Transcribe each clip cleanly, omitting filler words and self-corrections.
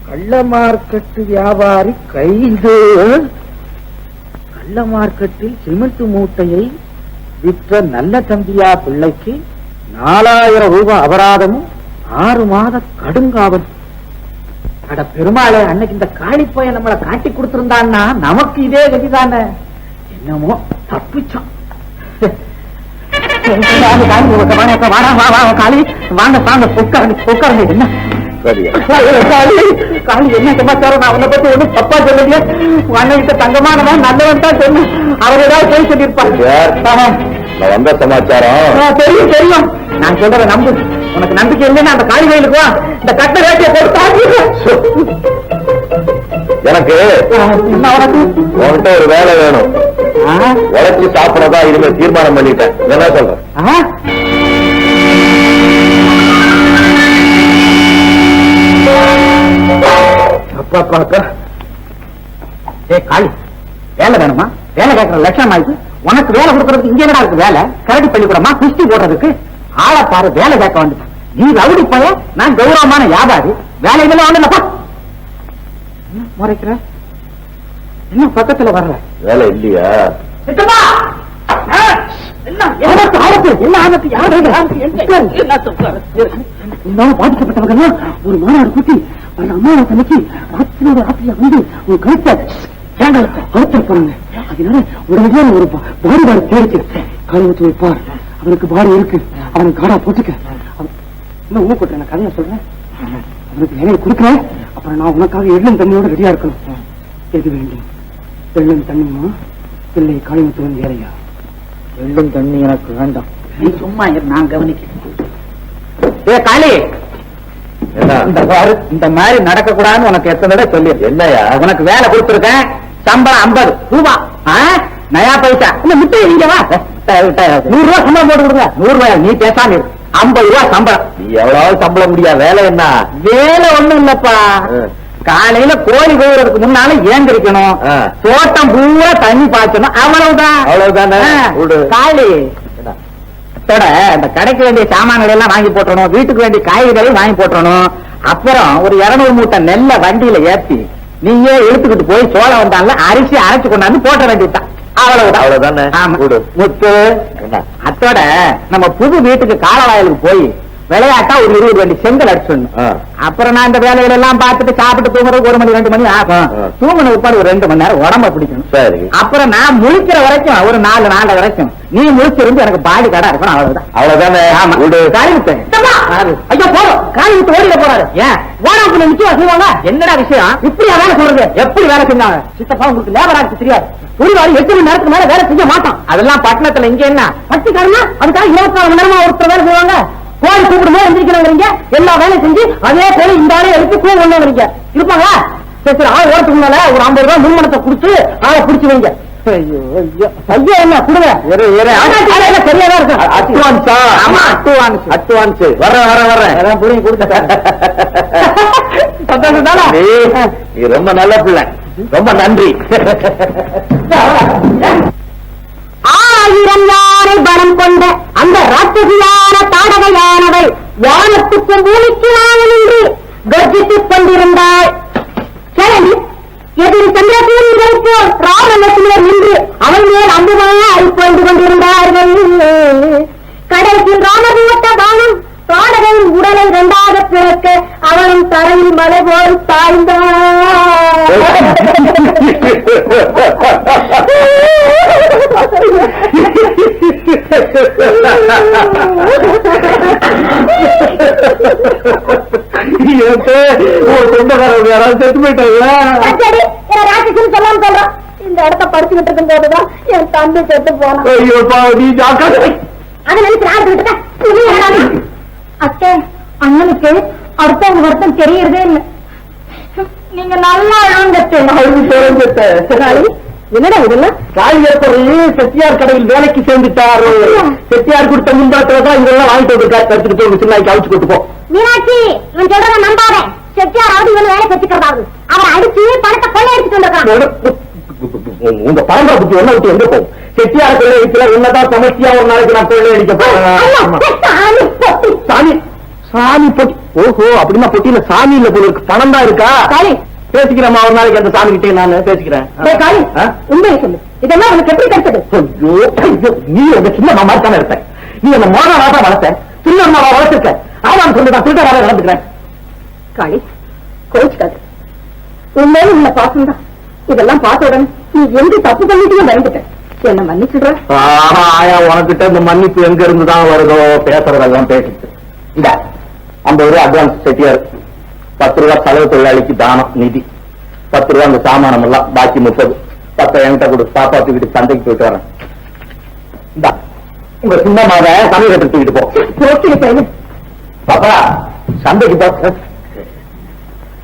கள்ள மார்க்கெட்டு வியாபாரி கைது. கள்ள மார்க்கெட்டில் சிமெண்ட் மூட்டையை விற்ற நல்ல தம்பியா பிள்ளைக்கு 4000 ரூபாய் அபராதமும் 6 மாத கடுங்காவல். அட பெருமாளே, அன்னைக்கு இந்த காளிப்பைய நம்மளை காட்டி கொடுத்திருந்தான்னா நமக்கு இதே கதிதானே. என்னமோ தப்பிச்சோம். காளி வாங்க வாங்க உட்காருங்க. என்ன காளி என்ன சமாச்சாரம்? நான் உன்னை பத்தி ஒன்னும் தப்பா சொல்லலையே. அண்ணன் தங்கமானவன் நல்லவன் தான் சொன்னேன். அவர் ஏதாவது போய் சொல்லியிருப்பாங்க. வந்த சமாச்சாரம் தெரியும் தெரியும். நான் சொல்றத நம்பு. உனக்கு நம்பிக்கை இல்லைன்னா அந்த காளி கோயிலுக்கு வா. இந்த கட்ட வேட்டியை போட்டு எனக்கு உன்கிட்ட ஒரு வேலை வேணும். உழைச்சி சாப்பிடறதா இனிமே தீர்மானம் பண்ணிட்டேன். என்ன சொல்றேன்? அப்பா ஏ காளி, வேலை வேணுமா? வேலை கேட்கற லட்சணம் ஆயிடுச்சு. உனக்கு வேலை கொடுக்கறதுக்கு இங்க என்ன இருக்கு வேலை? கரடி பள்ளிக்கூடமா குஸ்தி போடுறதுக்கு? ஆளை பாரு, வேலை கேட்க வந்துட்டான். நீ ரவுடி பைய, நான் கௌரவமான வியாபாரி. வேலை இதெல்லாம் ஒண்ணுலப்பா. முறைக்கிற என்ன பக்கத்துல வர்ற? வேலை இல்லையா? பாதிக்கப்பட்டவங்க ஒரு மாநாடு கூட்டி அம்மாவை சமைச்சு ராத்திரியில வந்து ஒரு கழுத்தை அழுத்திருப்பாங்க. அதனால உடனடியாக ஒரு பாடி பாடு தேடிச்சு கழுவத்து வைப்பார். அவனுக்கு பாடி இருக்கு, அவனுக்கு காடா போட்டுக்க. இன்னும் ஊ கொட்ட நான் கதையை சொல்றேன். அவனுக்கு வேலையை கொடுக்குறேன். அப்புறம் நான் உனக்காக எள்ளும் தண்ணியோட ரெடியா இருக்கணும். எது வேண்டும்? எள்ளும் தண்ணியுமா இல்லை காளிமுத்துவன் வேலையா? எள்ளும் தண்ணி எனக்கு வேண்டாம். நீ சும்மா நான் கவனிக்கிறேன். ஏ காளி, இந்த மாதிரி நடக்க கூடாதுன்னு உனக்கு எத்தனை தடவை சொல்லி என்னையா? உனக்கு வேலை கொடுத்துருக்கேன். சம்பளம் 50 ரூபாய். நயா பைசா இல்ல முட்டை. நீங்க வா, 100 ரூபாய் சம்பளம் போட்டு கொடுங்க. 100 ரூபாய் நீ பேசாம 50 ரூபாய் சம்பளம். நீ எவ்வளவு சம்பளம் முடியா? வேலை என்ன? வேலை ஒண்ணும் இல்லப்பா. காலையில கோழி போகிறதுக்கு முன்னால ஏந்திரிக்கணும். தோட்டம் பூரா தண்ணி பாய்ச்சணும். அவ்வளவுதான். அவ்வளவுதானே? காளி இந்த கடைக்கு வேண்டிய சாமான்கள் எல்லாம் வாங்கி போட்டணும். வீட்டுக்கு வேண்டிய காய்கறிகளையும் வாங்கி போட்டணும். அப்புறம் ஒரு 200 மூட்டை நெல்ல வண்டியில ஏற்றி நீயே இழுத்துக்கிட்டு போய் சோளம் வந்தால அரிசி அரைச்சு கொண்டாந்து போட்ட வேண்டியதுதான். அவ்வளவுதான். முத்து, அத்தோட நம்ம புது வீட்டுக்கு காலவாயலுக்கு போய் விளையாட்டா ஒரு 20 வண்டி செங்கல் அடிச்சிடணும். அப்புறம் நான் இந்த வேலைகள் எல்லாம் பார்த்துட்டு சாப்பிட்டு தூங்குறதுக்கு 1 மணி 2 மணி ஆகும். தூங்குன உட்பாடு ஒரு 2 மணி நேரம் உடம்ப பிடிக்கணும். சரி. அப்புறம் நான் முழிக்கிற வரைக்கும் ஒரு 4 வரைக்கும் நீ முழிச்சிருந்து எனக்கு பாடி கடை இருக்கணும். அவ்வளவுதான். அவ்வளவுதானே? ஐயோ போறோம். காலி விட்டு ஓடிட போறாரு. ஏன் ஓடாக்குள்ள நிச்சயமா செய்வாங்க? என்னடா விஷயம்? இப்படியா வேலை சொல்றது? எப்படி வேலை செஞ்சாங்க? சித்தப்பா உங்களுக்கு லேபர் ஆட்சி தெரியாது. ஒரு வாரம் 8 மணி நேரத்துக்கு மேல வேலை செய்ய மாட்டான். அதெல்லாம் பட்டணத்துல இங்க என்ன பட்டிக்காரனா? அதுக்காக 24 மணி நேரமா ஒருத்தர் வேலை செய்வாங்க. கோழி கூப்பிடுமோ எந்திரிக்கிறவங்க எல்லா வேலையும் செஞ்சு அதே போல இந்த ஆளே எடுத்து கூ கொண்டவங்க இருப்பாங்களா? சரி, ஆள் ஓரத்துக்கு மேல ஒரு 50 ரூபாய் முன்மணத்தை கொடுத்து ஆளை பிடிச்சு வைங்க. ஐயோ ஐயோ ஐயோ, என்ன கொடுங்க. சரியாதான் இருக்கு. அட்வான்ஸா? ஆமா, அட்வான்ஸ். வர்றேன் புரிஞ்சு கொடுத்த. நீ ரொம்ப நல்ல பிள்ளை. ரொம்ப நன்றி. 1000 யானை பலம் கொண்ட அந்த ராட்சசியான தாடகையானவள் வானத்துக்கும் பூமிக்கு நின்று கர்ஜித்துக் கொண்டிருந்தாள். கிழவி எதிரி சந்திரசூரியன் போல் ராமலட்சுமணர் நின்று அவள் மேல் அம்புமாக அழிப்பொண்டு கொண்டிருந்தார்கள். கடைசியில் ராமதூட்ட பானம் தாடகையின் உடலை 2ஆக பிறக்க அவனும் தரையில் மலை போல் தாழ்ந்தார். இந்த இடத்த படிச்சுக்கிட்டு இருக்கும் போதுதான் என் தம்பி செத்து போனான். அத்தை, அண்ணனுக்கு அடுத்தவங்க வருத்தம் தெரியறதே இல்லை. நீங்க நல்லா என்னடா இதெல்லாம்? காய்கறி செட்டியார் கடையில் வேலைக்கு சேர்ந்துட்டாரு. செட்டியார் கொடுத்த முன்பாட்டுலதான் இதெல்லாம் வாங்கிட்டு வந்து கருத்துட்டு போய் சின்னாய்க்கு அழிச்சு கொண்டு போ. மீனாட்சி, நான் சொல்றத நம்பாத. செட்டியார் ஆவது இவன் வேலை கட்டிக்கிறாரு. அவரை அடிச்சு பணத்தை கொள்ளை எடுத்துட்டு வந்திருக்காங்க. உங்க பரம்பரை புத்தி ஒண்ணு விட்டு எங்க போகும்? செட்டியார் கொள்ளை அடிக்கல, என்னதான் சமஸ்தியா ஒரு நாளைக்கு நான் கொள்ளை அடிக்க போறேன். சாமி சாமி பொட்டி. ஓஹோ, அப்படின்னா பொட்டியில சாமி இல்ல போல இருக்கு, பணம் தான் இருக்கா? காளி பேசிக்கிறேம்மா, ஒரு நாளைக்கு அந்த சாமி கிட்டே நான் பேசிக்கிறேன். டேய் காளி, ஆ? உண்மையை சொல்லு, இதெல்லாம் உனக்கு எப்படி கிடைச்சது? ஐயோ, ஐயோ, நீ உங்க சின்ன மாமா தானே இருப்ப. நீ என்ன மோதலா தான் வளர்த்த, சின்ன அம்மாவா வளர்த்திருக்க. ஆமான்னு சொல்லி நான் திருடராக நடந்துக்கிறேன். காளி, கோச்சுக்காது, உண்மையில உள்ள பாசம் தான். இதெல்லாம் பார்த்த உடனே நீ எந்த தப்பு பண்ணிட்டு பயந்துட்ட. என்ன மன்னிச்சுடுற? ஆயா, உனக்கிட்ட இந்த மன்னிப்பு எங்க இருந்துதான் வருதோ? பேசுறதெல்லாம் பேசிட்டு இந்த 50 ரூபாய் அட்வான்ஸ் செட்டியாரு, 10 ரூபாய் செலவு தொழிலாளிக்கு தானம் நிதி, 10 ரூபாய் அந்த சாமானம் எல்லாம், பாக்கி 30. 10 என்கிட்ட கொடு, பாப்பா தூக்கிட்டு சந்தைக்கு போயிட்டு வரேன். இந்த உங்க சின்ன மாத சமயத்தை தூக்கிட்டு போ. போக்கிட்டு போயிடு. பாப்பா சந்தைக்கு போ.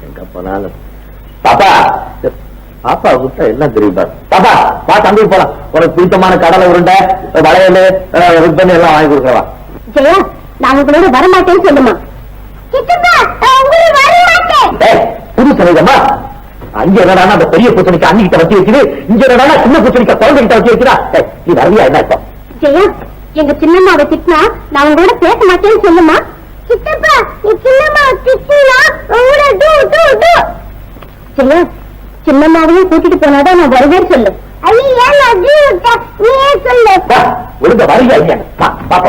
எங்க போனாலும் பாப்பா, பாப்பா கூட்ட எல்லாம் தெரியுமா? பாப்பா பா, சந்தைக்கு போலாம். உனக்கு பிடித்தமான கடலை உருண்டை, வளையல், ரிப்பன் எல்லாம் வாங்கி கொடுக்கலாம். ஜெயா, நான் உங்களோட வரமாட்டேன்னு சொல்லுமா. புது சமயமா அங்க என்னடா அந்த பெரிய பூசணிக்கா அன்னிக்கிட்ட வச்சு வைக்குது, இங்க என்னடா சின்ன பூசணிக்கா குழந்தைகிட்ட வச்சு வைக்கிறா. நீ வரவியா? என்ன இப்போ? ஜெயா, எங்க சின்னம்மாவை திட்டினா நான் உங்களோட பேச மாட்டேன்னு சொல்லுமா. சித்தப்பா, நீ சின்னம்மாவை திட்டினா உங்களோட ஜெயா, சின்னம்மாவையும் கூட்டிட்டு போனாதான் நான் வருவேன் சொல்லு. ஐயா, நீயே சொல்லு. ஒழுங்க வருவியா இல்லையா? பாப்பா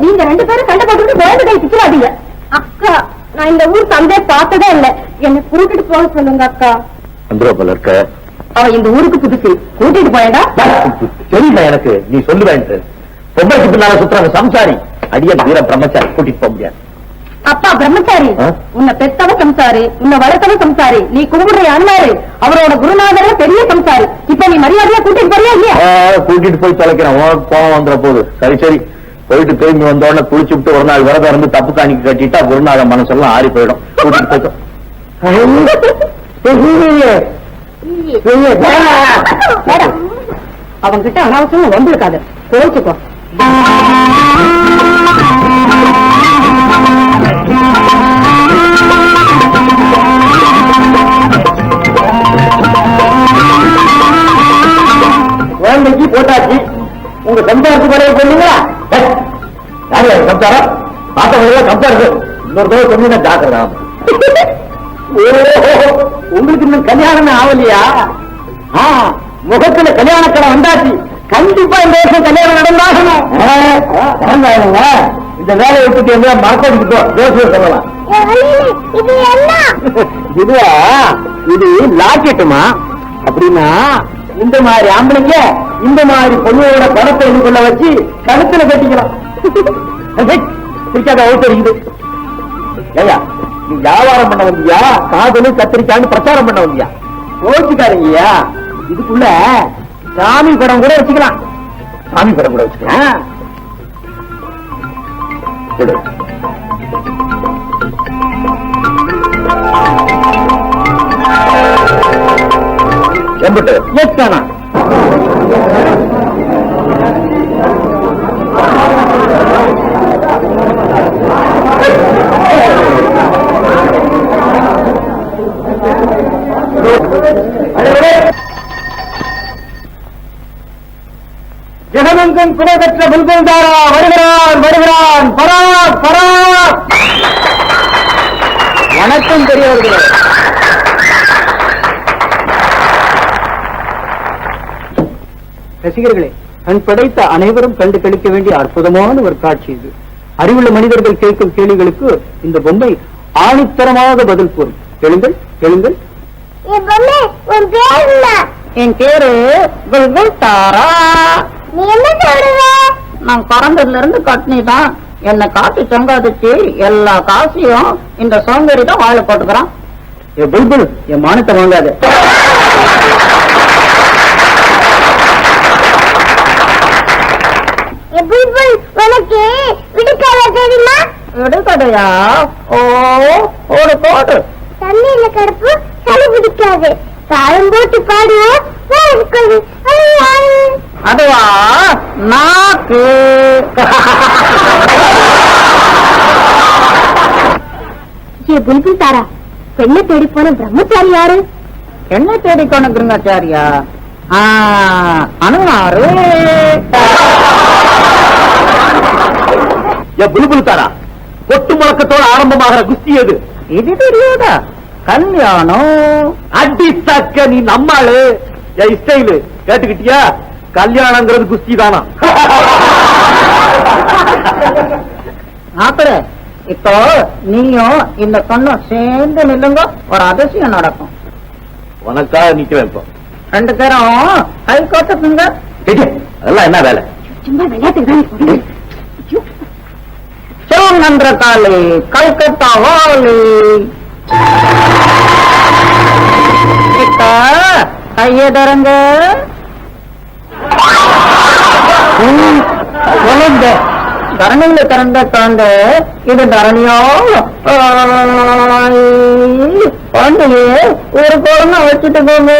நீங்க 2 பேரும் சண்டை போட்டுட்டு குழந்தை கை திக்கிறாதீங்க. அக்கா, நான் இந்த ஊர் சந்தை பார்த்ததே இல்ல, என்ன கூட்டிட்டு போக சொல்லுங்க அக்கா. போல இருக்க. அவ இந்த ஊருக்கு புதுசு, கூட்டிட்டு போயடா. தெரியல எனக்கு, நீ சொல்லுவேன். பொம்பளைக்கு பின்னால சுத்துறாங்க சம்சாரி, அடிய வீர பிரம்மச்சாரி, கூட்டிட்டு போக முடியாது. அப்பா பிரம்மச்சாரி, ஆ? உன்னை பெத்தவ சம்சாரி, உன்னை வளர்த்தவ சம்சாரி, நீ கும்பிடுற அண்ணாரு அவரோட குருநாதர பெரிய சம்சாரி. இப்ப நீ மரியாதையா கூட்டிட்டு போறியா இல்லையா? கூட்டிட்டு போய் தொலைக்கிறேன். கோவம் வந்துற போது. சரி சரி, போயிட்டு திரும்பி வந்தோடனே குளிச்சு விட்டு ஒரு நாள் விரதம் இருந்து தப்பு காணிக்கு கட்டிட்டா குருநாத மனசெல்லாம் ஆறி போயிடும். கூட்டிட்டு போயிட்டோம். அவங்க கிட்ட அனாவசியம் வந்திருக்காது, கோச்சுக்கோ. குழந்தைக்கு போட்டாச்சு, உங்க சம்சாரத்துக்கு வரைய சொல்லுங்களா? சம்சாரம் பார்த்தவங்க சம்சாரம் இன்னொரு தடவை சொன்னீங்க ஜாக்கிரதா. உங்களுக்கு இன்னும் கல்யாணமே ஆகலையா? முகத்துல கல்யாணக்கடை வந்தாச்சு, கண்டிப்பா இந்த வருஷம் கல்யாணம் நடந்தாகணும். இந்த வேலையை விட்டுட்டு எங்க மார்க்கெட்டுக்கு போ, ஜோசியர் சொல்லலாம். இதுவா? இது லாக்கெட்டுமா? அப்படின்னா இந்த மாதிரி ஆம்பளைங்க இந்த மாதிரி பொண்ணோட பணத்தை இதுக்குள்ள வச்சு கழுத்துல கட்டிக்கலாம். பிடிக்காத அவுத்தரிக்குது. ஏயா, நீ வியாபாரம் பண்ண வந்தியா, காதலு கத்திரிக்கான்னு பிரச்சாரம் பண்ண வந்தியா? யோசிக்காரங்கய்யா, இதுக்குள்ள சாமி படம் கூட வச்சுக்கலாம். சாமி படம் கூட வச்சுக்கலாம். எம்பிட்டு எத்தானா? ஜெகமங்கன் குறை பெற்ற புல்புல் தாரா வருகிறான் வருகிறான். பராக் பராக். வணக்கம் பெரியவர்களே. ரசிகர்களே, கண் படைத்த அனைவரும் கண்டு கழிக்க வேண்டிய அற்புதமான ஒரு காட்சி இது. அறிவுள்ள மனிதர்கள் கேட்கும் கேள்விகளுக்கு இந்த பொம்மை ஆணித்தரமாக பதில் கூறும். கேளுங்கள் கேளுங்கள். என் பேரு புல்புல் தாரா. நீ என்ன சொல்ற? நான் பிறந்ததுல இருந்து கட்னி தான். என்னை காட்டி சங்காதிச்சு எல்லா காசையும் இந்த சோம்பேறி தான் வாழ போட்டுக்கிறான். புல்புல், என் மானத்தை வாங்காது. உனக்கு விடுக்கலை தெரியுமா? விடுக்கடையா? ஓ, ஒரு போடு. தண்ணியில கருப்பு சளி பிடிக்காது, காலம் போட்டு பாடுவோம். அதுவா நாக்கு. புல்புல் தாரா, பெண்ணை தேடி போன பிரம்மச்சாரி யாரு? என்ன தேடிக்கொண்டு பிரம்மச்சாரியா? அனுமாரு. புலுபுல் தாரா, கொட்டு முழக்கத்தோட ஆரம்பமாகிற குஸ்தி எது? இது தெரியாதா? கல்யாணம். அடி தக்க நீ நம்மாளு ஸ்டைலு கேட்டுக்கிட்டியா? கல்யாணங்கிறது குஸ்தி தானா? ஆப்பற இப்போ நீயும் இந்த பொண்ணும் சேர்ந்து நில்லுங்க, ஒரு அதிசயம் நடக்கும். உனக்காக நிக்கிறேன் இப்போ. 2 பேரும் கை கோத்துக்குங்க. அதெல்லாம் என்ன வேலை? சும்மா விளையாட்டுக்கு சிவநன்ற காலி கல்கத்தா வாலி. இப்போ கையை தரங்க. தரணியில திறந்த குழந்தை இது தரணியோ குழந்தையே ஒரு குழந்தை வச்சுட்டு போங்க.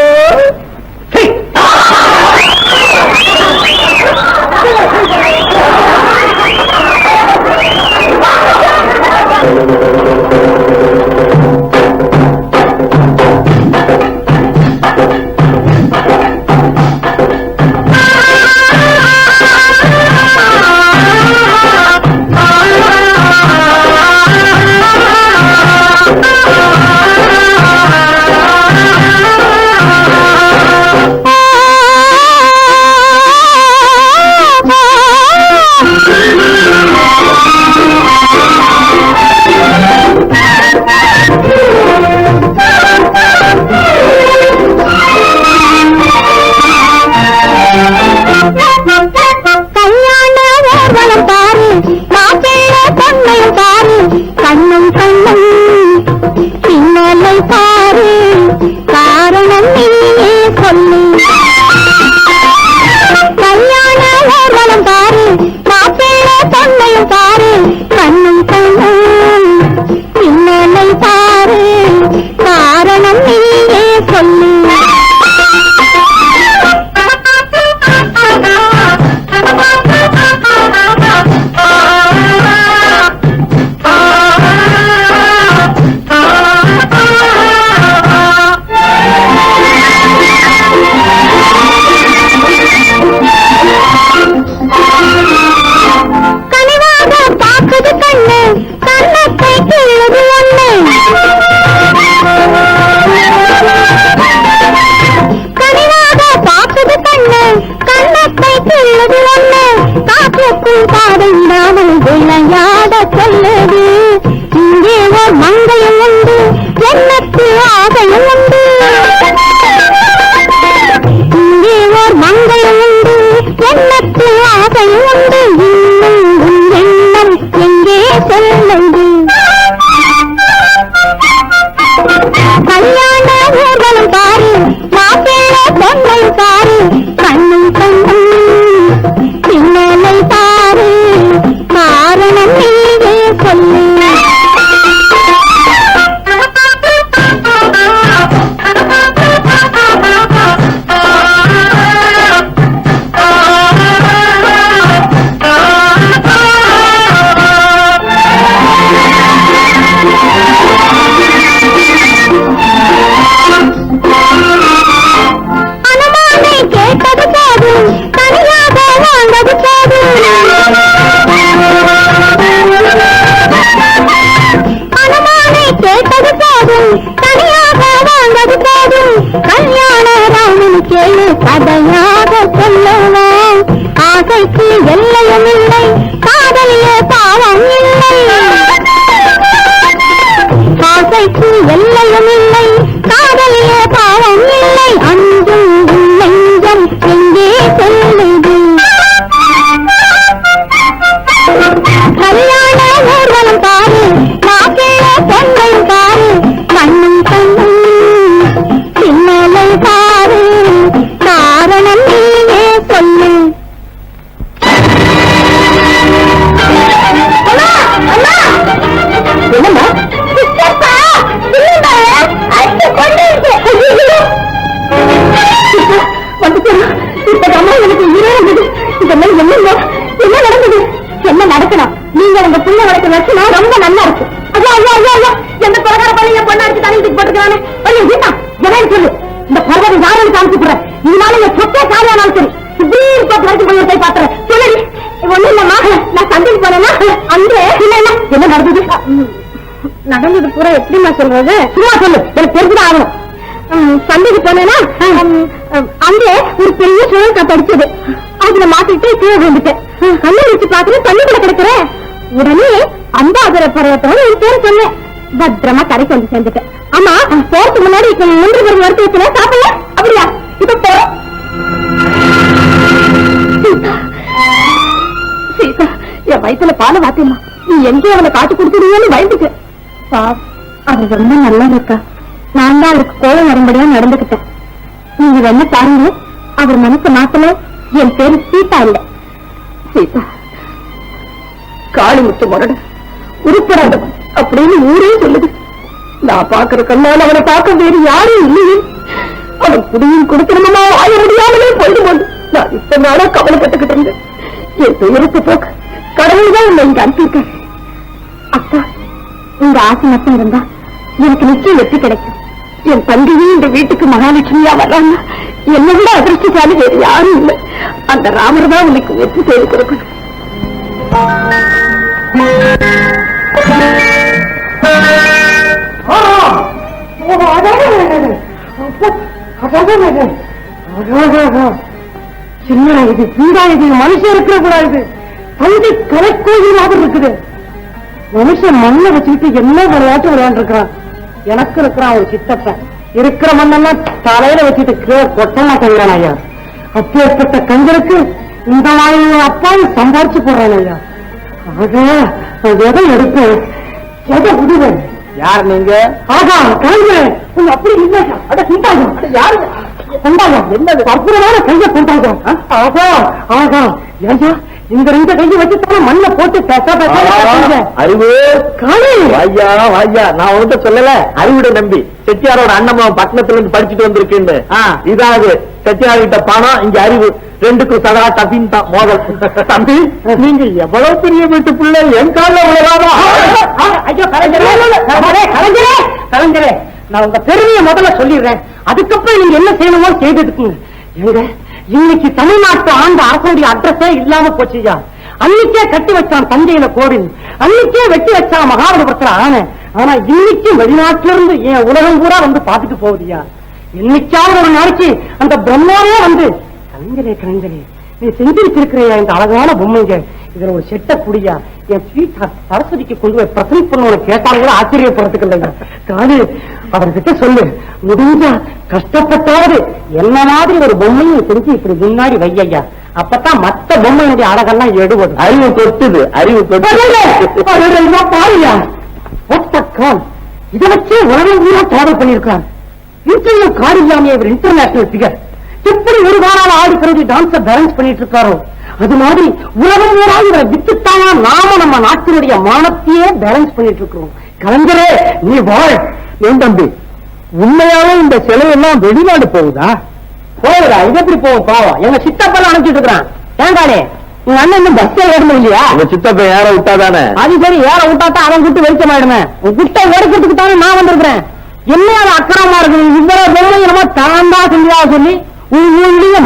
விளையாட சொல்லுது இங்கே ஓர் மங்கையும் உண்டு, எண்ணத்து ஆசையும் உண்டு. இங்கே ஓர் மங்கையும் உண்டு, எண்ணத்து ஆசையும் உண்டு. இன்னும் உன் எண்ணம் எங்கே சொல்லுது? கல்யாண ஊர்களும் பாரு, மாப்பிள்ளை பொண்ணையும் பாரு, கண்ணும் கண்ணும் பின்னலை பாரு, காரணம் நீயே சொல்லு. அனுமானை கேட்டது போதும், தனியாக வாழ்ந்தது போதும். அனுமானை கேட்டது போதும், தனியாக வாழ்ந்தது போதும். கல்யாண ராமன் கேளு, கதையாக சொல்லுவான். ஆசைக்கு எல்லையும் இல்லை, காதலிய பாவம் இல்லை. ஆசைக்கு எல்லையும் இல்லை, காதலிய பாவம் இல்லை. அஞ்சும் நெஞ்சம் எங்கே சொல்லுது? கல்யாண ஊர்வலம் பாரு, மாப்பிள்ளை பொண்ணையும் பாரு, கண்ணும் கண்ணும் பின்னலை பாரு, காரணம் நீயே சொல்லு. என்னம்மா? என்ன நடந்தது? என்ன நடக்கணும்? நீங்க உங்க புள்ள வளர்க்க வச்சுனா ரொம்ப நல்லா இருக்கு. ஐயா ஐயா ஐயா ஐயா, எந்த பிரகார பள்ளிய பொண்ணாச்சு தலையிட்டு போட்டுக்கிறானே. ஐயோ கீதா, எவன் சொல்லு, இந்த பரவதை யாரும் காமிச்சு போடுற. இதனால என் சொத்தே காலியானாலும் சரி, இப்படி இருக்க வரைக்கும் போய் பாத்துறேன். சொல்லி ஒண்ணு இல்லம்மா, நான் போனா அங்கே என்ன நடந்தது? நடந்தது பூரா எப்படிமா சொல்றது? சும்மா சொல்லு, எனக்கு தெரிஞ்சுதான் ஆகணும். சந்தைக்கு போனேன்னா அங்கே ஒரு பெரிய சுழல் காத்து அடிச்சது. அதுல மாட்டிட்டு கீழே விழுந்துட்டேன். கண்ணை வச்சு பாக்குறேன், தண்ணிக்குள்ள கிடக்குறேன். உடனே அம்பாதுர பருவத்தோட என் பேர் சொன்னேன். பத்திரமா கரைக்கு வந்து சேர்ந்துட்டேன். ஆமா, போறதுக்கு முன்னாடி இப்ப 3 பேர் வறுத்து வச்சுல சாப்பிடல. அப்படியா? இப்ப போறோம். சீதா, என் வயிற்றுல பால வாத்தியம்மா, நீ எங்கே அவனை காட்டு கொடுத்துடுவோன்னு பயந்துட்டு. அவர் ரொம்ப நல்லா இருக்கா. நான் தான் அவருக்கு கோலம் வரும்படியா நடந்துகிட்டேன். நீங்க வேணா பாருங்க, அவர் மனசு மாத்தல. என் பேரு சீதா இல்ல. சீதா காளிமுத்து முரடு உருப்படாதவன் அப்படின்னு ஊரே சொல்லுது. நான் பாக்குற கண்ணால் அவனை பார்க்க வேறு யாரும் இல்லையே. அவன் குடியும் கொடுக்கணுமா ஆய முடியாமலே போயிடுவோம். நான் இப்ப நாளா கவலைப்பட்டுக்கிட்டு இருந்தேன். என் துயரத்தை போக்க கடவுள் தான் உன்னை இங்க அனுப்பியிருக்காரு. அக்கா, உங்க ஆசை மட்டும் இருந்தா எனக்கு நிச்சயம் வெற்றி கிடைக்கும். என் தங்கையும் இந்த வீட்டுக்கு மகாலட்சுமியா வர்றாங்க. என்னை விட அதிர்ஷ்டசாலி வேறு யாரும் இல்லை. அந்த ராமர் தான் உனக்கு வெற்றி செய்து கொடுக்கணும். சின்ன இது வீடா, இது மனுஷன் இருக்கிற கூடாது. தந்தை கலைக்கோயிலாக இருக்குது. மனுஷன் மண்ணை வச்சுக்கிட்டு என்ன விளையாட்டு விளையாண்டுருக்கான். எனக்கு இருக்கிறான் ஒரு சித்தப்பன். இருக்கிற மண்ணெல்லாம் தலையில வச்சுட்டு கீழே கொட்டமா கையான் ஐயா. அப்பேற்பட்ட கஞ்சருக்கு இந்த மாதிரி அப்பாவும் சம்பாரிச்சு போறான் ஐயா. ஆகா, எதை எடுப்பேன், எதை விடுவேன்? யார் நீங்க? ஆகா, கலைஞர். அப்படி இல்லை. அட சிந்தாங்க, யாரு கொண்டாங்க? என்னது அற்புதமான கையை கொண்டாங்க. ஆகா ஆகா, ஐயா இந்த 2 கையை வச்சு மண்ணை போட்டு அறிவு காளி வாய்யா வாய்யா. நான் உன்கிட்ட சொல்லல, அறிவுட நம்பி செட்டியாரோட அண்ணன் பட்டணத்துல இருந்து படிச்சுட்டு வந்திருக்கேன்னு. இதாவது செட்டியார்கிட்ட பணம், இங்க அறிவு. 2க்கும் சதா டபின் தான் மோதல். தம்பி, நீங்க எவ்வளவு பெரிய வீட்டு பிள்ளை, என் கால உலகாமா? ஐயோ கலைஞரே, கலைஞரே, நான் உங்க பெருமையை முதல்ல சொல்லிடுறேன். அதுக்கப்புறம் நீங்க என்ன செய்யணுமோ செய்துட்டு எங்க இன்னைக்கு தமிழ்நாட்டு ஆண்ட அரசுடைய அட்ரஸே இல்லாம போச்சுயா. அன்னைக்கே கட்டி வச்சான் தஞ்சையில கோவில், அன்னைக்கே வெட்டி வச்சான் மகாபலிபுரத்துல ஆனை. ஆனா இன்னைக்கு வெளிநாட்டுல இருந்து என் உலகம் பூரா வந்து பாத்துட்டு போகுதியா. என்னைக்காவது ஒரு நாளைக்கு அந்த பிரம்மாவே வந்து கலைஞரே கலைஞரே நீ செஞ்சு வச்சிருக்கிறியா இந்த அழகான பொம்மைங்க, இதுல ஒரு செட்ட குடியா என் ஸ்வீட் சரஸ்வதிக்கு கொண்டு போய் பிரசன்ட் பண்ண கேட்டாலும் கூட ஆச்சரியப்படுறதுக்கு இல்லைங்க. காலி அவர்கிட்ட சொல்லு, முடிஞ்சா கஷ்டப்பட்டாவது என்ன மாதிரி ஒரு பொம்மையை செஞ்சு இப்படி முன்னாடி வையா. அப்பதான் மத்த பொம்மையுடைய அழகெல்லாம் எடுபடும். அறிவு தொட்டுது, அறிவு தொட்டு பாருயா. இதை வச்சு உலகம் பூரா டிராவல் பண்ணிருக்கான். இன்டர்வியூ கார்டு இல்லாம இவர் இன்டர்நேஷனல் பிகர். எப்படி ஒரு வாரால ஆடி பிறகு டான்ஸ பேலன்ஸ் பண்ணிட்டு இருக்காரோ அது மாதிரி உலகம் பூரா இவரை வித்துட்டானா நாம நம்ம நாட்டினுடைய மானத்தையே பேலன்ஸ் பண்ணிட்டு இருக்கிறோம். கலைஞரே நீ வாழ். ஏன் தம்பி, உண்மையாவே இந்த செலவெல்லாம் வெளிநாடு போகுதா? போகுதா? இது எப்படி போகும்? பாவம் எங்க சித்தப்பெல்லாம் அனுப்பிச்சுட்டு இருக்கிறான். ஏங்காலே உங்க அண்ணன் இன்னும் பஸ் ஏறணும் இல்லையா? உங்க சித்தப்ப ஏற விட்டாதானே? அது சரி, ஏற விட்டாத்தான் அவன் குட்டு வெளிச்சமாயிடுமே. உன் குட்டை எடுக்கிறதுக்கு தானே நான் வந்திருக்கிறேன். என்ன அது அக்கிரமா இருக்கு? இவ்வளவு பொம்மை நம்ம தாண்டா செஞ்சா சொல்லி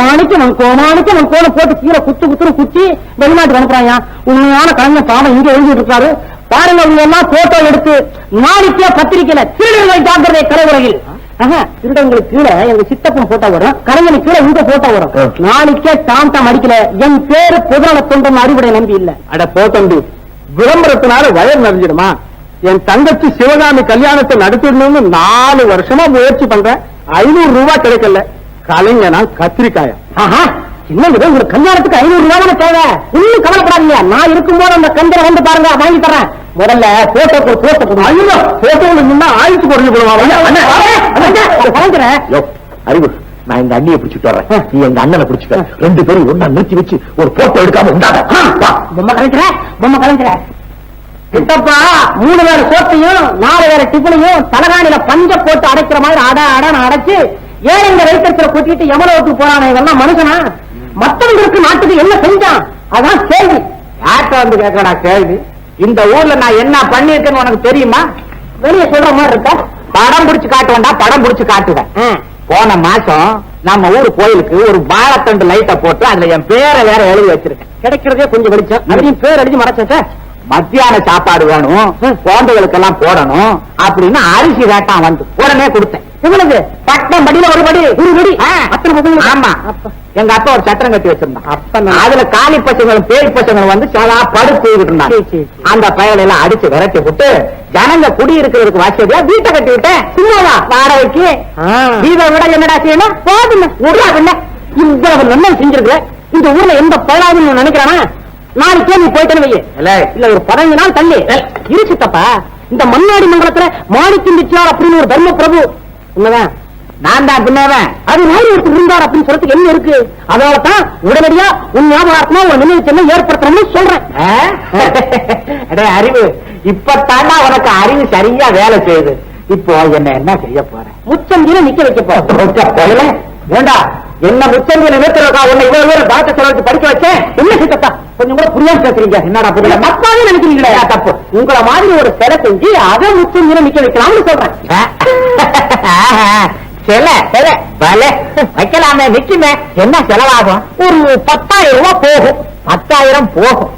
மாணிக்கம் கோல போட்டு கீழே குத்து வெளிநாட்டுக்கு அனுப்புறாங்க. உண்மையான கலைஞர் பாடம் இங்க எழுதிட்டு இருக்காரு பாருங்க. அவங்க எல்லாம் போட்டோ எடுத்து நாளைக்கே பத்திரிக்கையில திருடர்கள் ஜாக்கிரதை கலைவுரையில் திருடங்களுக்கு கீழே எங்க சித்தப்பன் போட்டோ வரும், கலைஞனுக்கு கீழே இந்த போட்டோ வரும். நாளைக்கே டாம் அடிக்கல என் பேரு பொதுநல தொண்டன் அறிவுடைய நம்பி இல்ல. அட போத்தம்பி, விளம்பரத்தினால வயர் நிறைஞ்சிடுமா? என் தங்கச்சி சிவகாமி கல்யாணத்தை நடத்திடணும்னு 4 வருஷமா முயற்சி பண்றேன். 500 ரூபாய் கிடைக்கல. கலைஞனா கத்திரிக்காயா? என்னங்க உங்களுக்கு கல்யாணத்துக்கு 500 ரூபாய் தேவை. இன்னும் கவலைப்படாதீங்க, நான் இருக்கும்போது அந்த கந்தரை வந்து பாருங்க, வாங்கி தரேன். முதல்ல போட்டோ நின்னா ஆயுத்து குறைஞ்சு போடுவாங்க. அறிவு, நான் எங்க அண்ணியை பிடிச்சிட்டு வர்றேன், நீ எங்க அண்ணனை பிடிச்சிக்க. 2 பேரும் ஒன்னா நிறுத்தி வச்சு ஒரு போட்டோ எடுக்காம உண்டாத. பொம்மை கலைஞர கிட்டப்பா 3 வேற சோத்தையும் 4 வேற டிஃபனையும் தலகாணியில பஞ்ச போட்டு அடைக்கிற மாதிரி அடன்னு அடைச்சு ஏழைங்க வைத்திருக்கிற கொட்டிட்டு எவ்வளவுக்கு போறானே. இதெல்லாம் மனுஷனா? மற்றவங்களுக்கு நாட்டுக்கு என்ன செஞ்சான் அதான் கேள்வி. யார்கிட்ட வந்து கேட்கடா கேள்வி? இந்த ஊர்ல நான் என்ன பண்ணிருக்கேன்னு உனக்கு தெரியுமா? வெளியே சொல்ற மாதிரி இருக்கா? படம் பிடிச்சு காட்டுவேன்டா, படம் பிடிச்சு காட்டுவேன். போன மாசம் நம்ம ஊர் கோயிலுக்கு ஒரு வாழைத்தண்டு லைட்டை போட்டு அதுல என் பேரை வேற எழுதி வச்சிருக்கேன். கிடைக்கிறதே கொஞ்சம் வெளிச்சம், அதையும் பேர் அடிச்சு மறைச்ச. மத்தியான சாப்பாடு வேணும், குழந்தைகளுக்கெல்லாம் போடணும் அப்படின்னு அரிசி வேட்டான் வந்து உடனே கொடுத்தேன். இவனுக்கு பட்டம் படியில ஒரு படி அத்தனை பசங்க. ஆமா, அப்ப எங்க அப்பா ஒரு சட்டம் கட்டி வச்சிருந்தான். அப்ப அதுல காலி பசங்களும் பேய் பசங்களும் வந்து சதா படுத்து இருந்தாங்க. சரி, சரி, சரி. அந்த பயலை எல்லாம் அடிச்சு விரட்டி விட்டு ஜனங்க குடியிருக்கிறதுக்கு வசதியா வீட்டை கட்டி விட்டேன். சும்மாவா வாடகைக்கு. இதை விட என்னடா செய்யணும்? போதும் விடுறாங்க. இவ்வளவு நன்மை செஞ்சிருக்க. இந்த ஊர்ல எந்த பயனாவது நினைக்கிறானா? நாளைக்கே நீ போயிட்டேன்னு வையே, இல்ல ஒரு 15 நாள் தள்ளி இருச்சுத்தப்பா. இந்த மண்ணாடி மண்டலத்துல மாணிக்கம் பிச்சார் அப்படின்னு ஒரு தர்ம பிரபு உண்மைதான். நான் தான் பின்னவன். அது மாதிரி ஒருத்தர் இருந்தார் அப்படின்னு சொல்றதுக்கு என்ன இருக்கு? அதனாலதான் உடனடியா உன் ஞாபகமா ஒரு நினைவு சின்னம் ஏற்படுத்தணும்னு சொல்றேன். அடே அறிவு, இப்பத்தாண்டா உனக்கு அறிவு சரியா வேலை செய்யுது. இப்போ என்ன செய்ய போறேன்? முச்சந்தியில நிக்க வைக்க போற. வேண்டா, என்ன முச்சந்தியில நிறுத்துறதா உன்னை இவ்வளவு பேர் டாக்டர் செலவுக்கு படிக்க வச்சேன். என்ன சித்தப்பா கொஞ்சம் கூட புரியாம பேசுறீங்க? என்னடா புரியல? தப்பாவே நினைக்கிறீங்களா? தப்பு. உங்களை மாதிரி ஒரு சிலை செஞ்சு அதை முச்சந்தியில நிக்க வைக்கலாம்னு சொல்றேன். சில பல வைக்கலாமே, நிக்குமே. என்ன செலவாகும்? ஒரு 10,000 ரூபாய் போகும். 10,000 போகும்.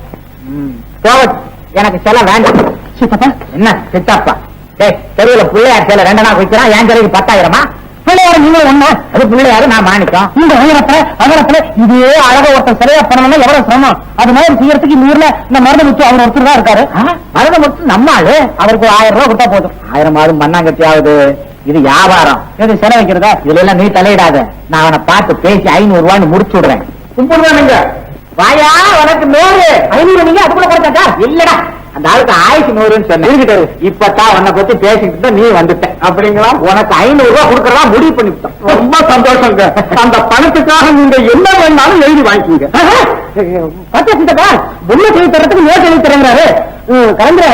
போகட்டும், எனக்கு செலவு வேண்டாம். சித்தப்பா என்ன சித்தப்பா? தெருவுல பிள்ளையார் சில 2 நாள் வைக்கிறான், என் சிலைக்கு 10,000? பிள்ளையார் நீங்க ஒண்ணு, அது பிள்ளையாரு, நான் மாணிக்கம். இந்த அகரத்துல இதே அழக ஒருத்தர் சிலையா பண்ணணும்னா எவ்வளவு சிரமம். அது மாதிரி செய்யறதுக்கு இந்த ஊர்ல இந்த மருந்து முத்து அவர் ஒருத்தர் தான் இருக்காரு. மருந்து முத்து நம்ம ஆளு. அவருக்கு 1000 ரூபாய் கொடுத்தா போதும். 1000 மண்ணாங்கட்டி ஆகுது. இது வியாபாரம். எது சிலை வைக்கிறதா? இதுல எல்லாம் நீ தலையிடாத. நான் அவனை பார்த்து பேசி 500 ரூபான்னு முடிச்சு விடுறேன். கும்பிடுவானுங்க. வாயா உனக்கு 100. 500 நீங்க அது கூட கொடுத்தாக்கா? இல்லடா, அந்த ஆளுக்கு 1100 சொன்னேன். இப்பதான் உன்னை பத்தி பேசிக்கிட்டு நீ வந்துட்ட. அப்படிங்களா? உனக்கு 500 ரூபாய் கொடுக்கறதா முடிவு பண்ணிவிட்டோம். ரொம்ப சந்தோஷங்க. அந்த பணத்துக்காக நீங்க என்ன வேணாலும் எழுதி வாங்கிக்கீங்க. பச்சை சித்தப்பா பொம்மை செய்து தரத்துக்கு நோட் எழுதி தரங்கிறாரு. கலந்துற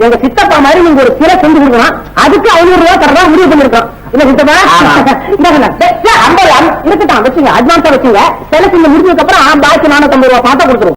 எங்க சித்தப்பா மாதிரி நீங்க ஒரு சிலை செஞ்சு கொடுக்கலாம், அதுக்கு 500 ரூபாய் தரதா முடிவு பண்ணிருக்கோம். இல்ல சித்தப்பா இருக்கட்டும், வச்சுங்க. அட்வான்ஸா வச்சுங்க. சிலை செஞ்சு முடிஞ்சதுக்கு அப்புறம் பாக்கி 450 ரூபாய் பார்த்தா கொடுத்துருவோம்.